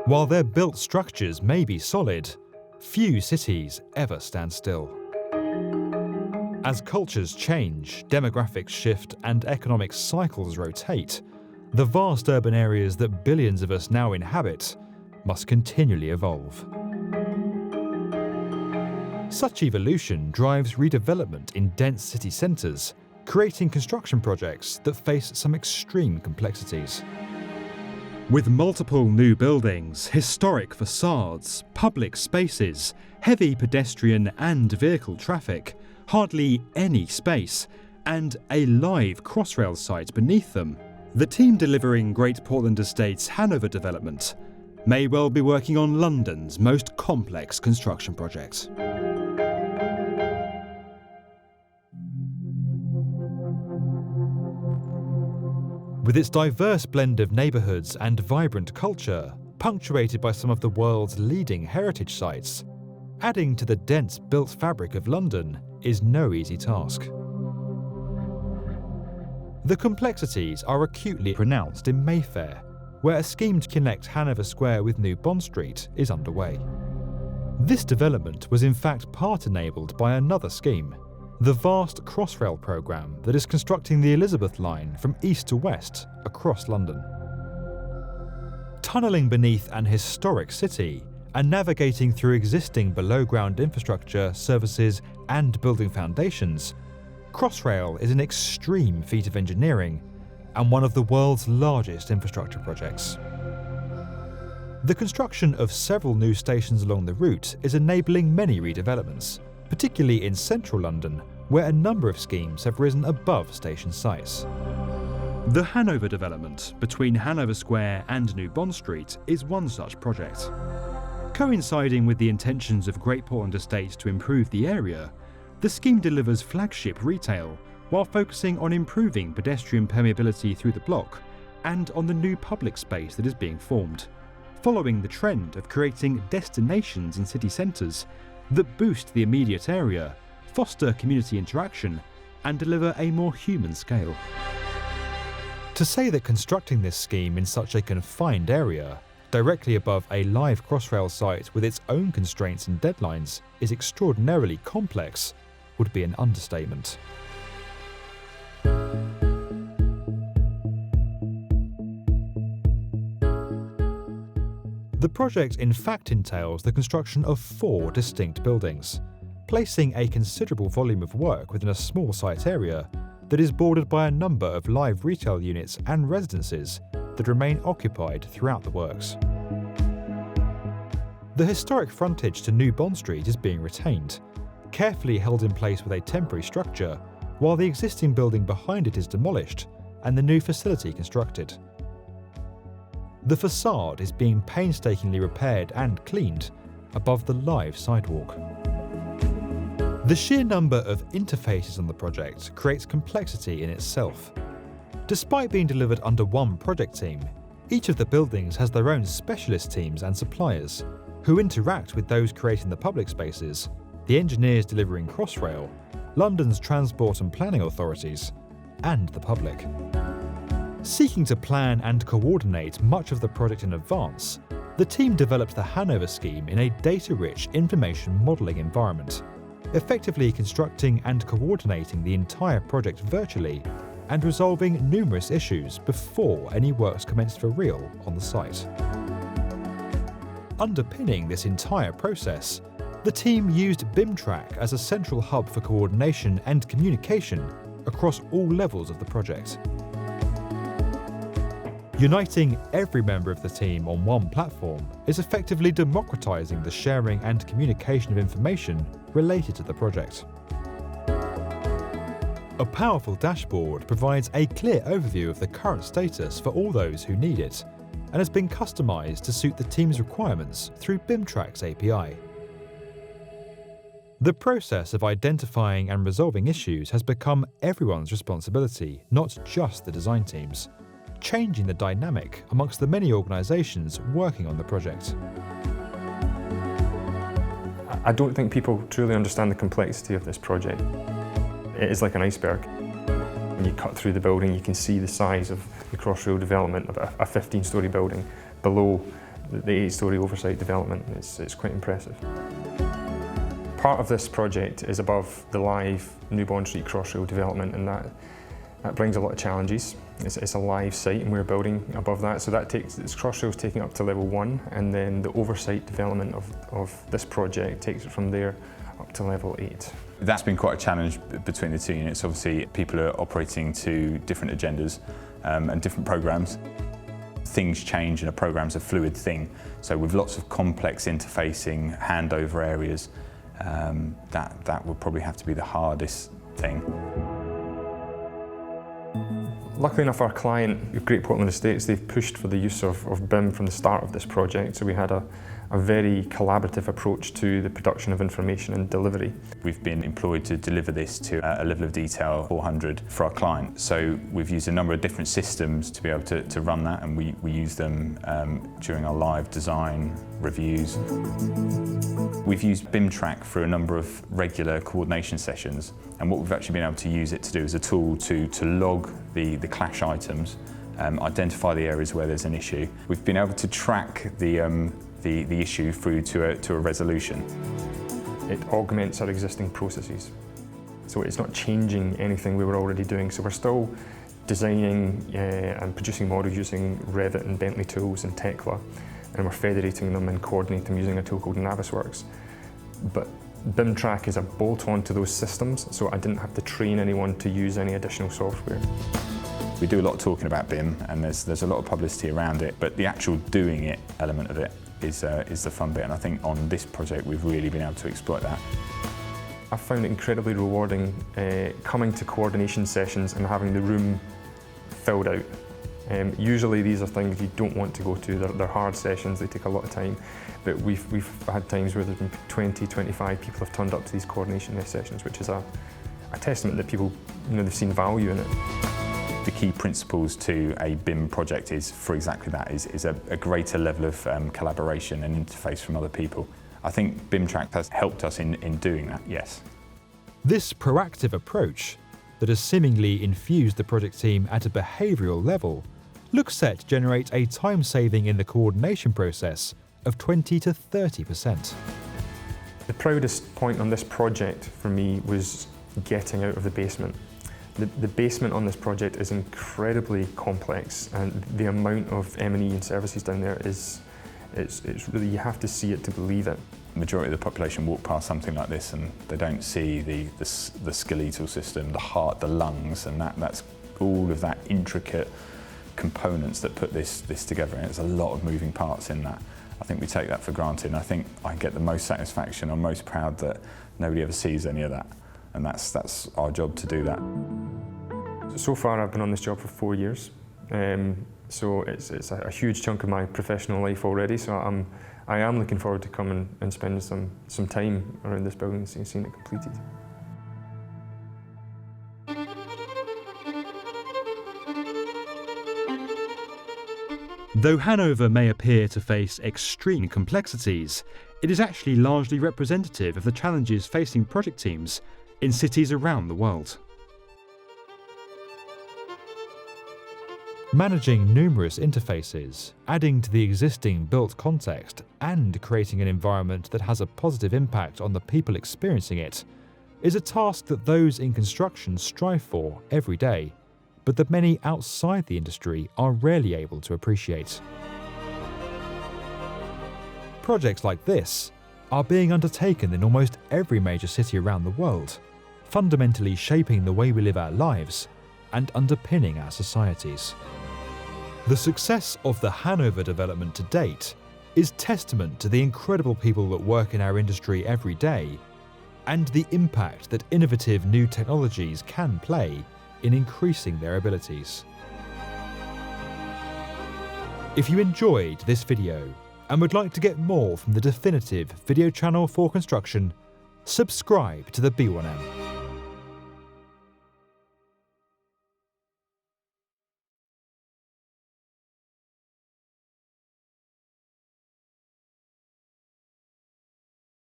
While their built structures may be solid, few cities ever stand still. As cultures change, demographics shift, and economic cycles rotate, the vast urban areas that billions of us now inhabit must continually evolve. Such evolution drives redevelopment in dense city centres, creating construction projects that face some extreme complexities. With multiple new buildings, historic facades, public spaces, heavy pedestrian and vehicle traffic, hardly any space, and a live Crossrail site beneath them, the team delivering Great Portland Estate's Hanover development may well be working on London's most complex construction project. With its diverse blend of neighbourhoods and vibrant culture, punctuated by some of the world's leading heritage sites, adding to the dense built fabric of London is no easy task. The complexities are acutely pronounced in Mayfair, where a scheme to connect Hanover Square with New Bond Street is underway. This development was in fact part-enabled by another scheme, the vast Crossrail programme that is constructing the Elizabeth line from east to west across London. Tunnelling beneath an historic city and navigating through existing below-ground infrastructure, services and building foundations, Crossrail is an extreme feat of engineering and one of the world's largest infrastructure projects. The construction of several new stations along the route is enabling many redevelopments, particularly in central London, where a number of schemes have risen above station sites. The Hanover development between Hanover Square and New Bond Street is one such project. Coinciding with the intentions of Great Portland Estates to improve the area, the scheme delivers flagship retail while focusing on improving pedestrian permeability through the block and on the new public space that is being formed, following the trend of creating destinations in city centres that boost the immediate area, foster community interaction, and deliver a more human scale. To say that constructing this scheme in such a confined area, directly above a live Crossrail site with its own constraints and deadlines, is extraordinarily complex would be an understatement. The project in fact entails the construction of 4 distinct buildings, placing a considerable volume of work within a small site area that is bordered by a number of live retail units and residences that remain occupied throughout the works. The historic frontage to New Bond Street is being retained, carefully held in place with a temporary structure, while the existing building behind it is demolished and the new facility constructed. The facade is being painstakingly repaired and cleaned above the live sidewalk. The sheer number of interfaces on the project creates complexity in itself. Despite being delivered under one project team, each of the buildings has their own specialist teams and suppliers who interact with those creating the public spaces, the engineers delivering Crossrail, London's transport and planning authorities, and the public. Seeking to plan and coordinate much of the project in advance, the team developed the Hanover scheme in a data-rich information modelling environment, effectively constructing and coordinating the entire project virtually and resolving numerous issues before any works commenced for real on the site. Underpinning this entire process, the team used BIM Track as a central hub for coordination and communication across all levels of the project. Uniting every member of the team on one platform is effectively democratizing the sharing and communication of information related to the project. A powerful dashboard provides a clear overview of the current status for all those who need it, and has been customized to suit the team's requirements through BIM Track's API. The process of identifying and resolving issues has become everyone's responsibility, not just the design teams, changing the dynamic amongst the many organisations working on the project. I don't think people truly understand the complexity of this project. It is like an iceberg. When you cut through the building, you can see the size of the Crossrail development of a 15-storey building below the 8-storey oversight development. It's quite impressive. Part of this project is above the live New Bond Street Crossrail development, and that brings a lot of challenges. It's a live site and we're building above that, so this Crossrail's taking it up to level 1, and then the oversight development of this project takes it from there up to level 8. That's been quite a challenge between the two units. Obviously, people are operating to different agendas and different programs. Things change and a program's a fluid thing, so with lots of complex interfacing, handover areas, that would probably have to be the hardest thing. Luckily enough, our client, Great Portland Estates, they've pushed for the use of BIM from the start of this project, so we had a very collaborative approach to the production of information and delivery. We've been employed to deliver this to a level of detail 400 for our client, so we've used a number of different systems to be able to run that, and we use them during our live design reviews. We've used BIM Track for a number of regular coordination sessions, and what we've actually been able to use it to do is a tool to log the clash items, identify the areas where there's an issue. We've been able to track the issue through to a resolution. It augments our existing processes, so it's not changing anything we were already doing. So we're still designing and producing models using Revit and Bentley tools and Tekla, and we're federating them and coordinating them using a tool called Navisworks. But BIM Track is a bolt-on to those systems, so I didn't have to train anyone to use any additional software. We do a lot of talking about BIM, and there's a lot of publicity around it, but the actual doing it element of it is the fun bit, and I think on this project we've really been able to exploit that. I found it incredibly rewarding coming to coordination sessions and having the room filled out. Usually these are things you don't want to go to, they're hard sessions, they take a lot of time, but we've had times where there's been 20, 25 people have turned up to these coordination sessions, which is a testament that people, they've seen value in it. The key principles to a BIM project is for exactly that, is a greater level of collaboration and interface from other people. I think BIM Track has helped us in doing that, yes. This proactive approach that has seemingly infused the project team at a behavioural level looks set to generate a time saving in the coordination process of 20 to 30%. The proudest point on this project for me was getting out of the basement. The basement on this project is incredibly complex, and the amount of M&E and services down there it's really, you have to see it to believe it. The majority of the population walk past something like this and they don't see the skeletal system, the heart, the lungs, and that's all of that intricate components that put this together, and there's a lot of moving parts in that. I think we take that for granted, and I think I get the most satisfaction. I'm most proud that nobody ever sees any of that, and that's our job to do that. So far I've been on this job for 4 years, so it's a huge chunk of my professional life already, so I am looking forward to coming and spending some time around this building and seeing it completed. Though Hanover may appear to face extreme complexities, it is actually largely representative of the challenges facing project teams in cities around the world. Managing numerous interfaces, adding to the existing built context, and creating an environment that has a positive impact on the people experiencing it is a task that those in construction strive for every day, but that many outside the industry are rarely able to appreciate. Projects like this are being undertaken in almost every major city around the world, fundamentally shaping the way we live our lives and underpinning our societies. The success of the Hanover development to date is testament to the incredible people that work in our industry every day and the impact that innovative new technologies can play in increasing their abilities. If you enjoyed this video and would like to get more from the definitive video channel for construction, subscribe to the B1M.